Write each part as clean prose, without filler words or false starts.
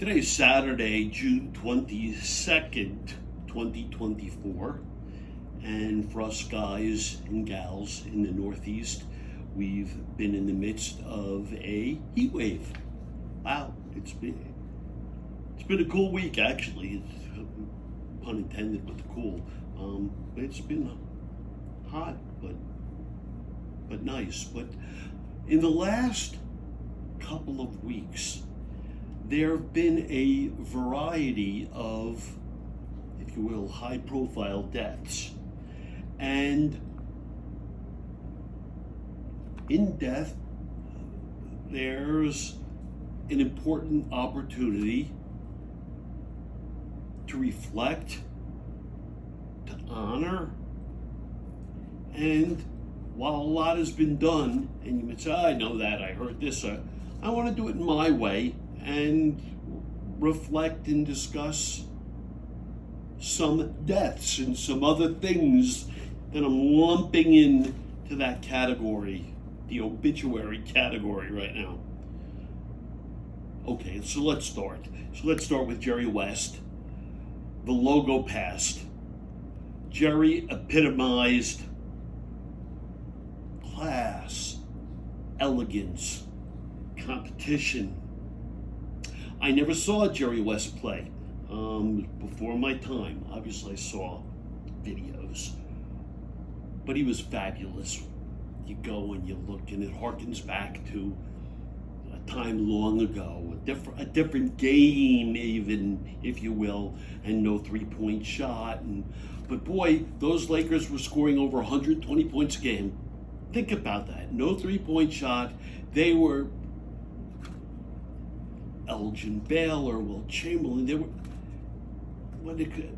Today is Saturday, June 22nd, 2024. And for us guys and gals in the Northeast, we've been in the midst of a heat wave. Wow, it's been a cool week actually. It's, pun intended with the cool. It's been hot, but nice. But in the last couple of weeks, there have been a variety of, if you will, high-profile deaths. And in death, there's an important opportunity to reflect, to honor, and while a lot has been done, and you might say, I know that, I heard this, I want to do it my way and reflect and discuss some deaths and some other things that I'm lumping in to that category, the obituary category right now. Okay, so let's start. So let's start with Jerry West. The logo passed. Jerry epitomized class, elegance, competition. I never saw Jerry West play before my time. Obviously, I saw videos, but he was fabulous. You go and you look, and it harkens back to a time long ago, a different game, even, if you will, and no three-point shot. But boy, those Lakers were scoring over 120 points a game. Think about that. No three-point shot. They were Elgin Baylor, Will Chamberlain. They were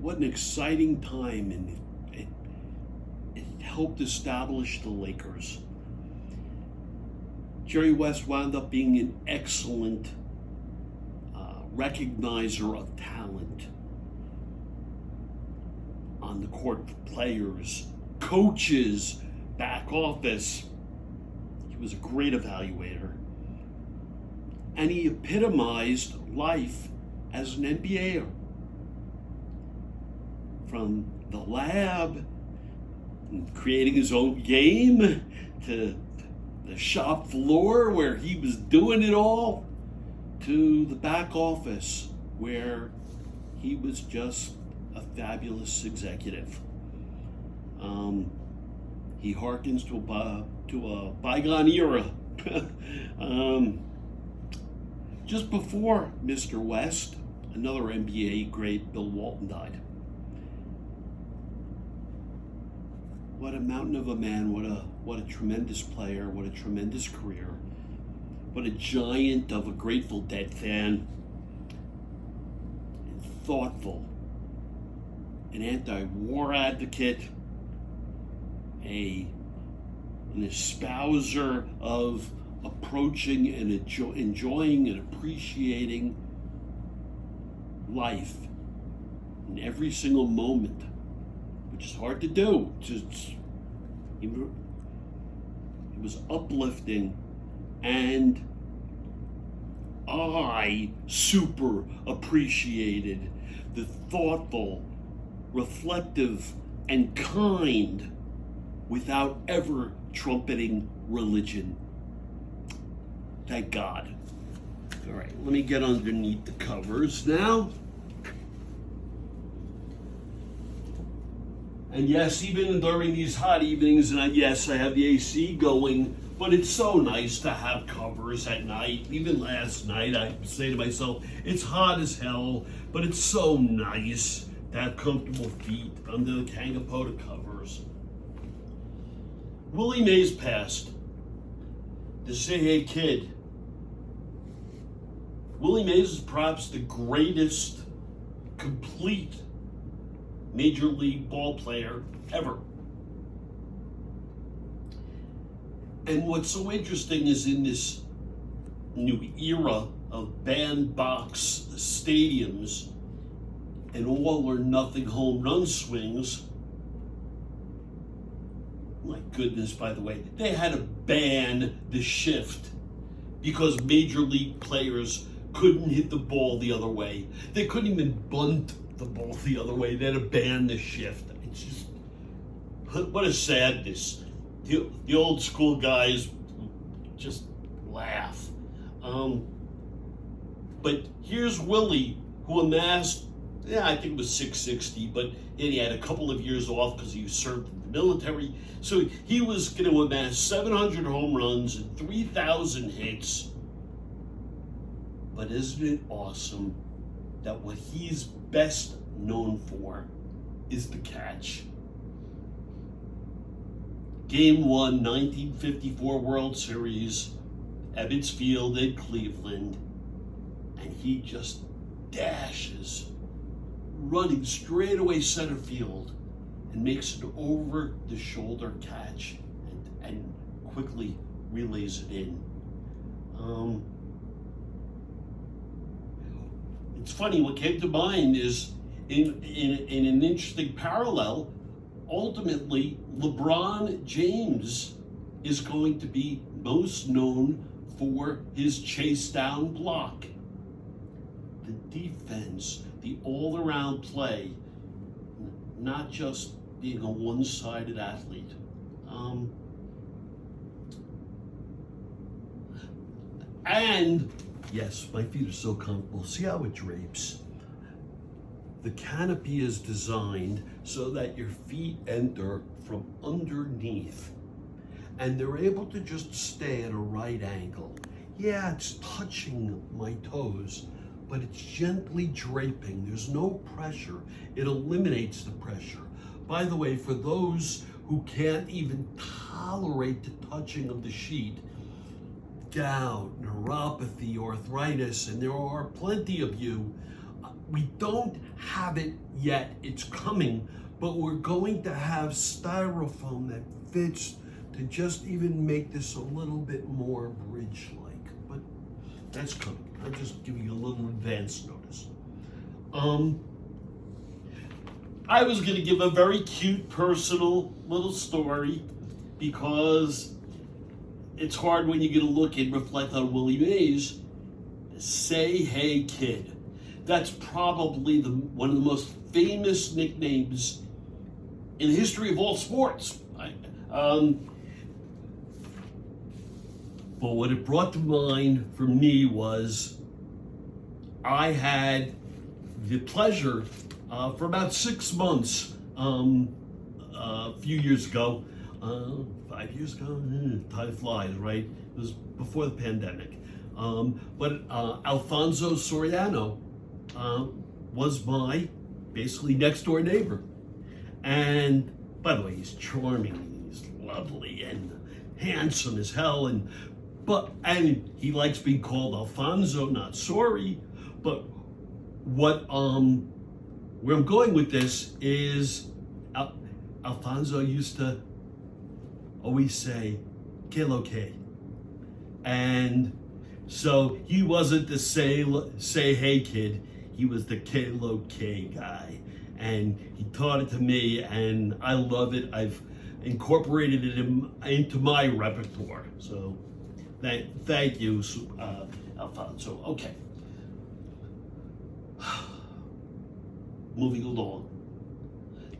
what an exciting time, and it helped establish the Lakers. Jerry West wound up being an excellent recognizer of talent on the court for players, coaches, back office. He was a great evaluator. And he epitomized life as an NBAer. From the lab, creating his own game, to the shop floor where he was doing it all, to the back office where he was just a fabulous executive. He harkens to a bygone era. Just before Mr. West, another NBA great, Bill Walton, died. What a mountain of a man, what a tremendous player, what a tremendous career, what a giant of a Grateful Dead fan, and thoughtful, an anti-war advocate, an espouser of approaching and enjoying and appreciating life in every single moment, which is hard to do. It was uplifting, and I super appreciated the thoughtful, reflective, and kind without ever trumpeting religion. Thank God. All right, let me get underneath the covers now. And yes, even during these hot evenings, and yes, I have the AC going, but it's so nice to have covers at night. Even last night, I say to myself, it's hot as hell, but it's so nice to have comfortable feet under the Kangapota covers. Willy Mays passed. The Say Hey Kid. Willy Mays is perhaps the greatest complete Major League ball player ever. And what's so interesting is in this new era of bandbox stadiums and all or nothing home run swings, my goodness, by the way, they had to ban the shift because major league players couldn't hit the ball the other way. They couldn't even bunt the ball the other way. They had to ban the shift. It's just, what a sadness. The old school guys just laugh. But here's Willie, who amassed, I think it was 660, but he had a couple of years off because he served in the military. So he was going to amass 700 home runs and 3,000 hits. But isn't it awesome that what he's best known for is the catch? Game 1, 1954 World Series, Ebbets Field in Cleveland, and he just dashes, running straight away center field, and makes an over-the-shoulder catch and quickly relays it in. It's funny, what came to mind is, in an interesting parallel, ultimately, LeBron James is going to be most known for his chase down block. The defense, the all-around play, not just being a one-sided athlete. And, yes, my feet are so comfortable. See how it drapes? The canopy is designed so that your feet enter from underneath, and they're able to just stay at a right angle. Yeah, it's touching my toes, but it's gently draping. There's no pressure. It eliminates the pressure. By the way, for those who can't even tolerate the touching of the sheet, gout, neuropathy, arthritis, and there are plenty of you, we don't have it yet. It's coming, but we're going to have styrofoam that fits to just even make this a little bit more bridge-like. But that's coming. I'm just giving you a little advance notice. I was going to give a very cute, personal little story because it's hard when you get a look and reflect on Willy Mays. Say Hey Kid. That's probably one of the most famous nicknames in the history of all sports. But what it brought to mind for me was I had the pleasure for about 6 months a few years ago, 5 years ago, time flies, right? It was before the pandemic. But Alfonso Soriano was my basically next door neighbor. And by the way, he's charming, he's lovely and handsome as hell, and he likes being called Alfonso, not Sorry. But where I'm going with this is Alfonso used to always say, "Que lo que," and so he wasn't the say hey kid. He was the que lo que guy, and he taught it to me, and I love it. I've incorporated it into my repertoire. So thank you, Alfonso. Okay. Moving along.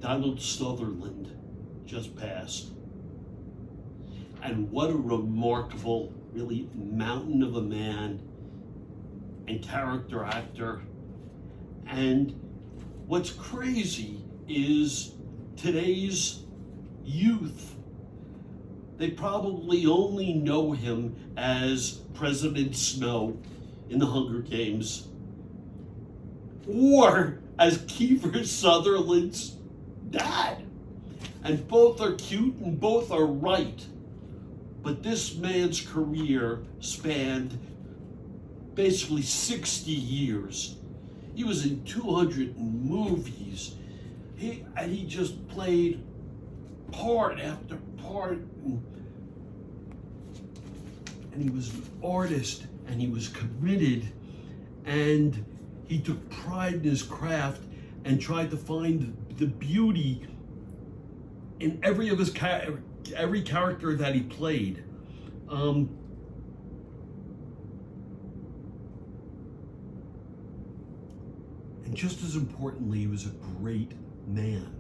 Donald Sutherland just passed. And what a remarkable, really mountain of a man and character actor. And what's crazy is today's youth, they probably only know him as President Snow in the Hunger Games, or as Kiefer Sutherland's dad. And both are cute and both are right. But this man's career spanned basically 60 years. He was in 200 movies. He just played part after part. And he was an artist, and he was committed, and he took pride in his craft and tried to find the beauty in every character that he played. And just as importantly, he was a great man.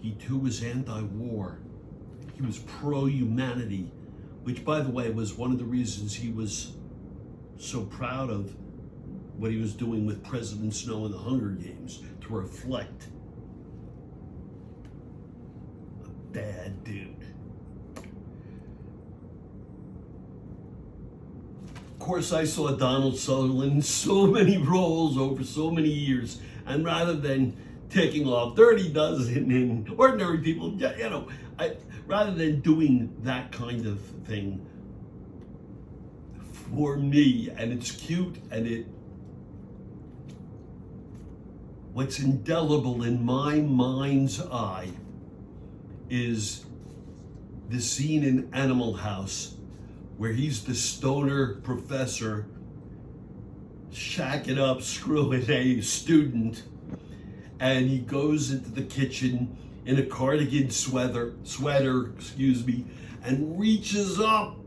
He too was anti-war. He was pro-humanity, which, by the way, was one of the reasons he was so proud of what he was doing with President Snow in the Hunger Games, to reflect a bad dude. Of course, I saw Donald Sutherland in so many roles over so many years, and rather than taking off 30 dozen in Ordinary People, rather than doing that kind of thing for me, and it's cute, and what's indelible in my mind's eye is the scene in Animal House where he's the stoner professor shacking up, screwing a student, and he goes into the kitchen in a cardigan sweater, and reaches up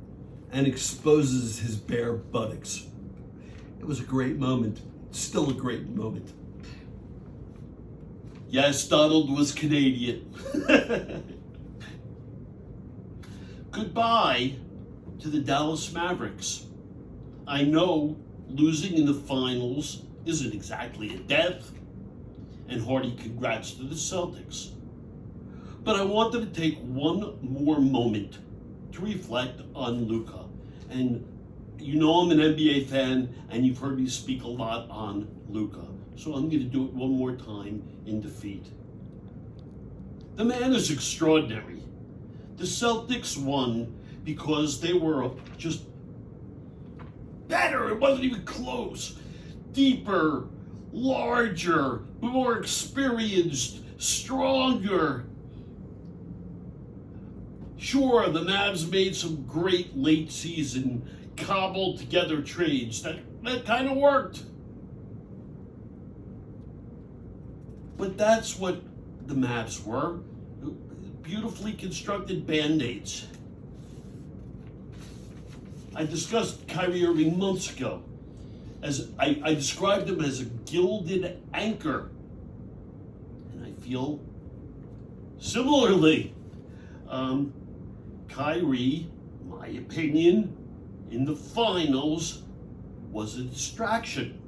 and exposes his bare buttocks. It was a great moment, still a great moment. Yes, Donald was Canadian. Goodbye to the Dallas Mavericks. I know losing in the finals isn't exactly a death, and hearty congrats to the Celtics. But I wanted to take one more moment to reflect on Luka. And you know I'm an NBA fan, and you've heard me speak a lot on Luka. So I'm going to do it one more time in defeat. The man is extraordinary. The Celtics won because they were just better. It wasn't even close. Deeper, larger, more experienced, stronger. Sure, the Mavs made some great late season, cobbled together trades. That kind of worked. But that's what the Mavs were. Beautifully constructed Band-Aids. I discussed Kyrie Irving months ago. As I described him as a gilded anchor. And I feel similarly. Kyrie, my opinion, in the finals was a distraction.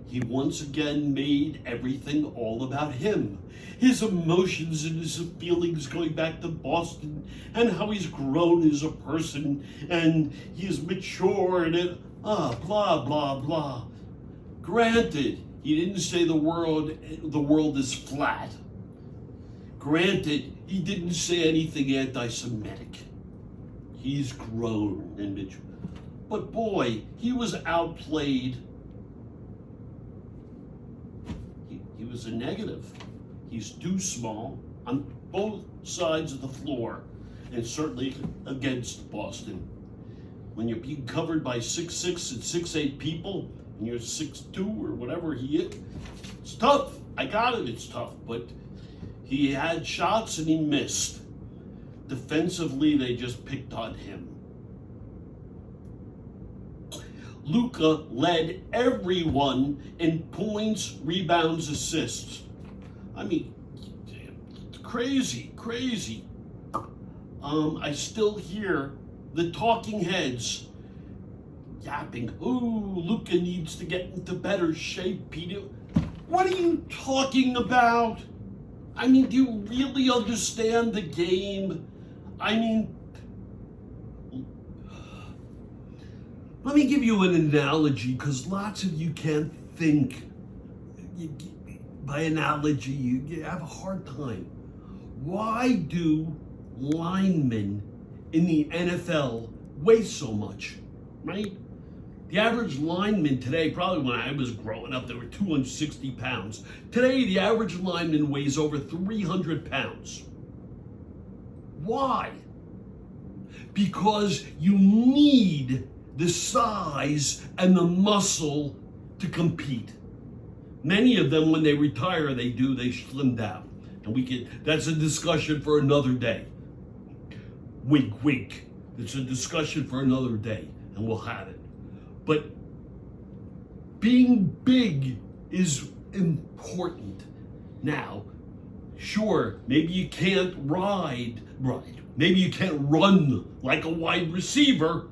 He once again made everything all about him. His emotions and his feelings going back to Boston, and how he's grown as a person, and he's matured, and blah, blah, blah. Granted, he didn't say the world is flat. Granted, he didn't say anything anti-Semitic. He's grown and matured. But boy, he was outplayed. He was a negative. He's too small on both sides of the floor, and certainly against Boston. When you're being covered by 6'6" and 6'8" people, and you're 6'2" or whatever he is, it's tough. I got it, it's tough. But he had shots and he missed. Defensively, they just picked on him. Luka led everyone in points, rebounds, assists. I mean, crazy. I still hear the talking heads yapping, "Ooh, Luka needs to get into better shape, Peter." What are you talking about? I mean, do you really understand the game? I mean, let me give you an analogy, because lots of you can't think by analogy. You have a hard time. Why do linemen in the NFL weigh so much, right? The average lineman today, probably when I was growing up, they were 260 pounds. Today, the average lineman weighs over 300 pounds. Why? Because you need the size and the muscle to compete. Many of them, when they retire, they slim down. And that's a discussion for another day. Wink, wink. It's a discussion for another day, and we'll have it. But being big is important. Now, sure, maybe you can't maybe you can't run like a wide receiver,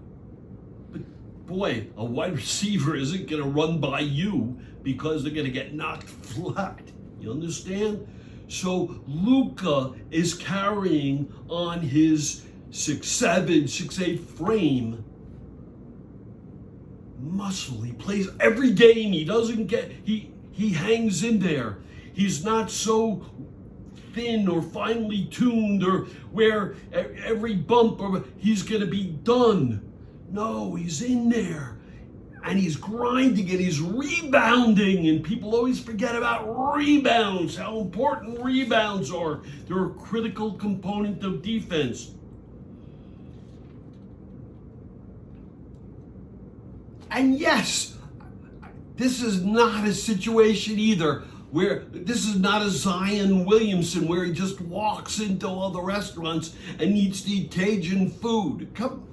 but boy, a wide receiver isn't going to run by you because they're going to get knocked flat. You understand? So Luka is carrying on his 6'7", 6'8" frame muscle. He plays every game. He doesn't get, he hangs in there. He's not so thin or finely tuned or where every bump or he's going to be done. No, he's in there and he's grinding and he's rebounding, and people always forget about rebounds, how important rebounds are. They're a critical component of defense. And yes, this is not a situation either where this is not a Zion Williamson where he just walks into all the restaurants and needs to eat Cajun food. Come,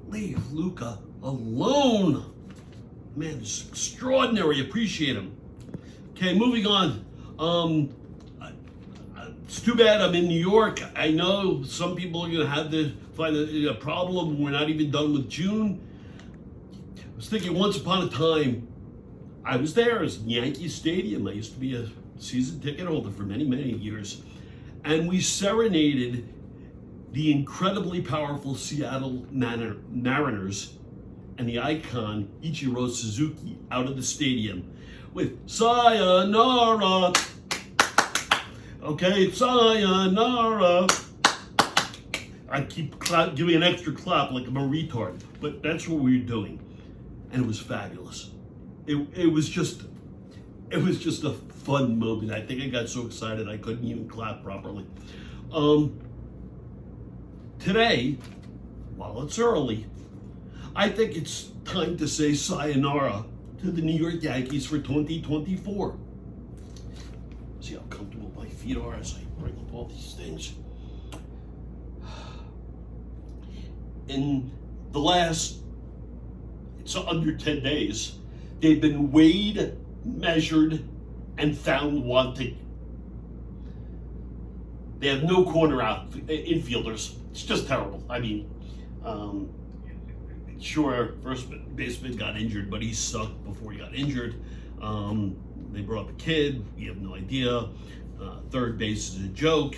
leave Luka alone. Man, it's extraordinary. Appreciate him. Okay, moving on. It's too bad I'm in New York. I know some people are going to have to find a problem. We're not even done with June. I was thinking once upon a time, I was there. I was in Yankee Stadium. I used to be a season ticket holder for many, many years. And we serenaded the incredibly powerful Seattle Mariners and the icon Ichiro Suzuki out of the stadium with Sayonara. Okay, Sayonara. I keep giving an extra clap like I'm a retard, but that's what we were doing. And it was fabulous. It was just a fun moment. I think I got so excited I couldn't even clap properly. Today, while it's early, I think it's time to say sayonara to the New York Yankees for 2024. See how comfortable my feet are as I bring up all these things. In the last, it's under 10 days, they've been weighed, measured, and found wanting. They have no corner infielders. It's just terrible. I mean, sure, first baseman got injured, but he sucked before he got injured. They brought up a kid. We have no idea. Third base is a joke.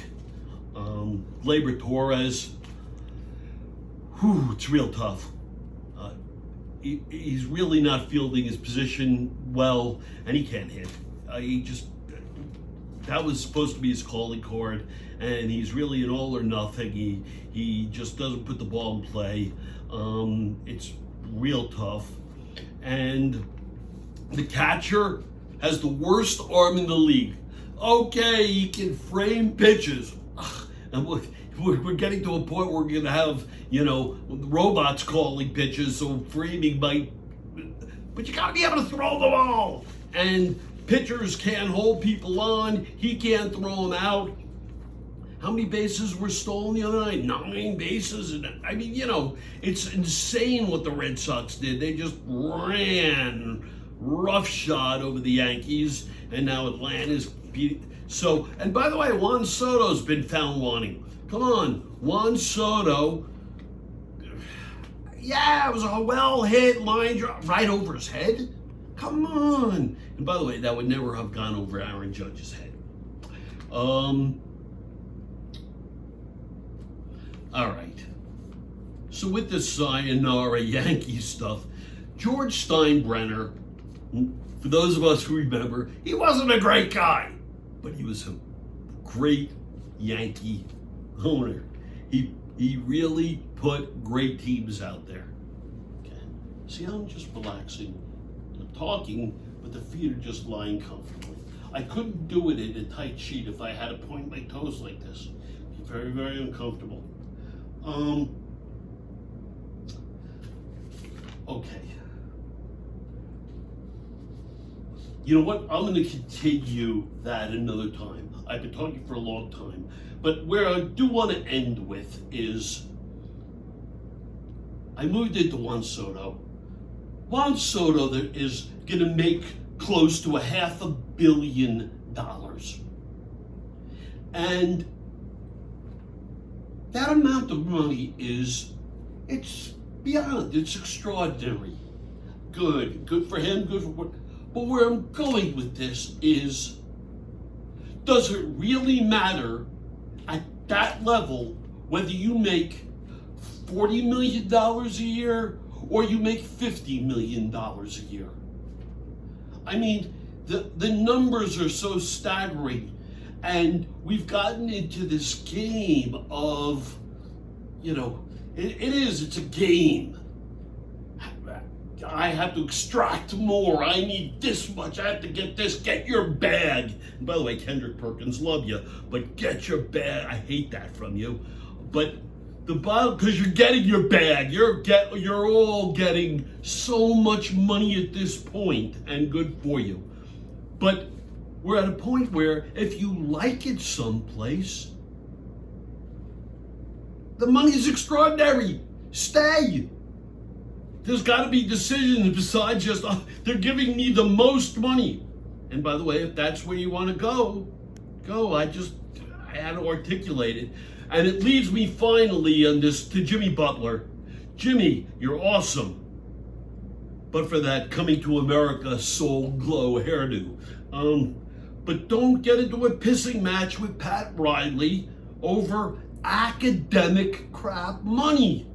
Gleyber Torres. It's real tough. He's really not fielding his position well, and he can't hit. That was supposed to be his calling card, and he's really an all or nothing. He just doesn't put the ball in play. It's real tough. And the catcher has the worst arm in the league. Okay, he can frame pitches. And we're getting to a point where we're going to have, robots calling pitches, so framing might... But you got to be able to throw the ball. And pitchers can't hold people on. He can't throw them out. How many bases were stolen the other night? 9 bases. And I mean, it's insane what the Red Sox did. They just ran roughshod over the Yankees, and now Atlanta's beat. So, and by the way, Juan Soto's been found wanting. Come on, Juan Soto. Yeah, it was a well-hit line drive right over his head. Come on. And by the way, that would never have gone over Aaron Judge's head. All right. So with the sayonara Yankee stuff, George Steinbrenner, for those of us who remember, he wasn't a great guy, but he was a great Yankee owner. He really put great teams out there. Okay. See, I'm just relaxing. I'm talking, but the feet are just lying comfortably. I couldn't do it in a tight sheet if I had to point my toes like this. It'd be very, very uncomfortable. Okay. You know what? I'm going to continue that another time. I've been talking for a long time. But where I do want to end with is, I moved into Juan Soto. Juan Soto is going to make close to $500 million. And that amount of money it's beyond, it's extraordinary. Good for him, good for what. But where I'm going with this is, does it really matter at that level whether you make $40 million a year or you make $50 million a year? I mean, the numbers are so staggering, and we've gotten into this game of, it's a game. I have to extract more. I need this much. I have to get this. Get your bag. And by the way, Kendrick Perkins, love you, but get your bag. I hate that from you. But the bottom, because you're getting your bag. You're all getting so much money at this point, and good for you. But we're at a point where if you like it someplace, the money's extraordinary. Stay. There's got to be decisions besides just, they're giving me the most money. And by the way, if that's where you want to go. I had to articulate it. And it leads me finally on this to Jimmy Butler. Jimmy, you're awesome. But for that Coming to America Soul Glow hairdo. But don't get into a pissing match with Pat Riley over academic crap money.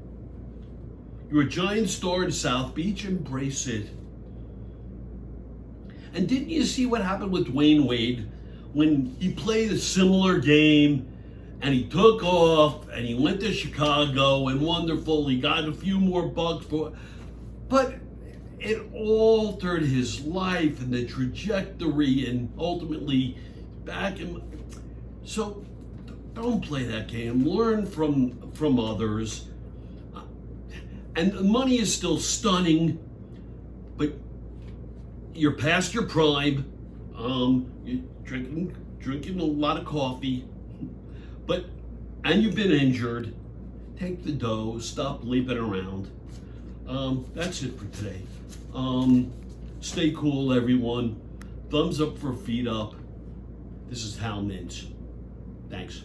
You're a giant star in South Beach, embrace it. And didn't you see what happened with Dwayne Wade when he played a similar game and he took off and he went to Chicago and wonderful, he got a few more bucks but it altered his life and the trajectory and ultimately back in. So don't play that game. Learn from others. And the money is still stunning, but you're past your prime. You're drinking a lot of coffee, and you've been injured. Take the dough, stop leaping around. That's it for today. Stay cool, everyone. Thumbs up for feet up. This is Hal Mintz. Thanks.